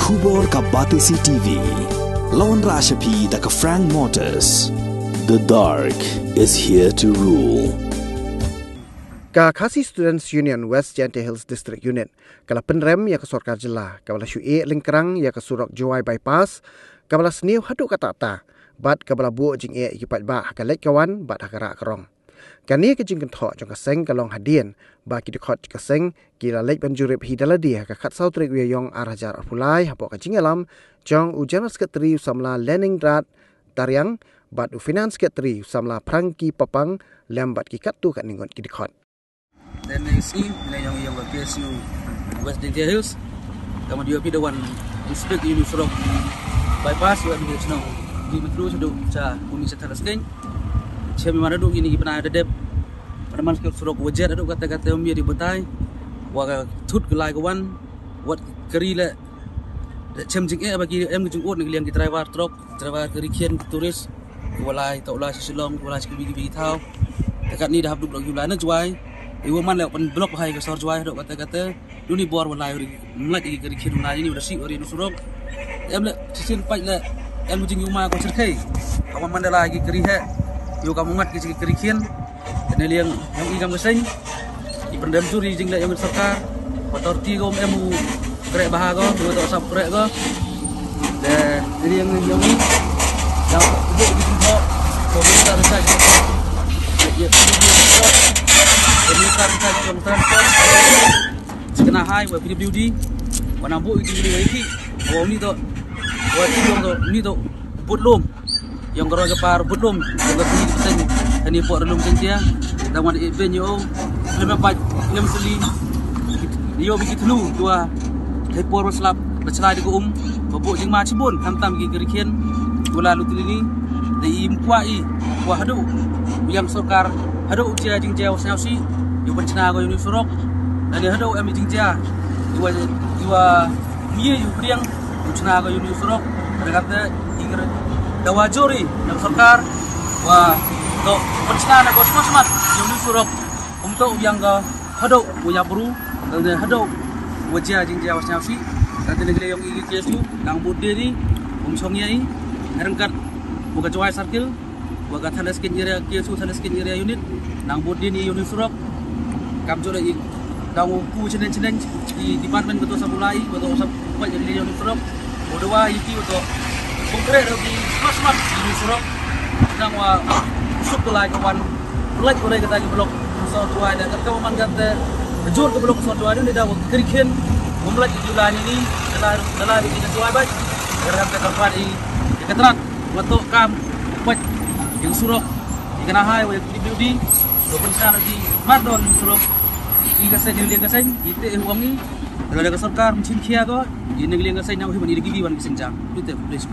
Khubor ka Batisi TV. Lawan Rashapi da ka Frank Motors. The dark is here to rule. Ka Khasi Students Union West Jante Hills District Unit kala penrem ya ke Sorkar Jela kabala syue lingkrang ya ke Surok Joai Bypass kabala sniu haduk katata bat kabala bu jing e ikipat ba hakalek kawan bat hakara kerong kani ke jing kentho jong kaseng kalong hadien ba ki dikot kaseng kila lek banjurip hidaladi ka khat sautrik wi yong arajar pulai hapo ka jing alam jong ujan sekretari samla Leningrad Taryang bat u finance sekretari samla Prangki Papang lambat ki katu kat ningon ki dikot. Dan isi yang PSU West Jante Hills, kemudian dia one inspect ini Surok bypass yang dia senang di metro sudah cah kuni setelah sekian. Siapa mana dulu ini pernah ada dep, pada mana Surok wajar ada kata-kata yang dia dibetai, wah tut gelai kawan, buat kerila. Cem jing bagi kejungkut negeri yang kita driver kerikian turis, walai taulah sesulong, walai sekali tahu. Dekat ni dah habduk lagi bulan juai. Ibu man lewat blok hai ke sor juai dok kata-kata duni bor walai melati ke kiri nai ini bersih ori nusurok le sisil pai le mujing yuma ko serkai kawan mandala lagi keri he yo kamu ngat ke kiri kian dan yang igam keseng i pendam suri jing le yang sarkar otoriti ko emu krek bahago do tok sap krek ko dan jadi yang ni yang begitu kok pemerintah rasa ya Pemerintah kita jom transport sekena hai wa PWD wanambu itu lagi wa ni to wa ti ni to butlum yang garo par butlum ga ti sen ani por lum sentia dawan benyo lema lem seli yo bigi tlu dua hai por slap bercelai di babu jing ma cibun tam gi gerikian gula lutul ini di imkwai wa hadu yang sokar hadu usia jing jauh sausi yo bencana ko ini Surok dan dia hadu am jing jia iwa mie yu priang bencana ko ini Surok kata ingre dawajori yang sokar wa to bencana ko semat ini Surok untuk yang ga hadu punya buru dan hadu wajah jing jauh sausi dan negeri yang igi kesu nang bude ni songnya ini rengkat buka Joai Circle buka Thanas Skin Area kesu Thanas Skin Area unit nang bude ni unit Surok kamjo lagi dawu ku cenen di department betul sabulai betul sab buat jadi unit Surok bodwa iki betul konkret lagi smart unit Surok nang wa usuk lai kawan like oleh kata di blok so tuai dan kata man kata jur ke blok so tuai ni dah keriken memulai bulan ini dalam di tuai baik kerana tempat ini keteran untuk kam buat yang Surok ikana hai wa PWD do pensar lagi madon Surok iga sa negeri ka sa ite huangi dalam ka sarkar mencin kia ko di negeri ka sa na uhi bani gibi ban kisenjang ite please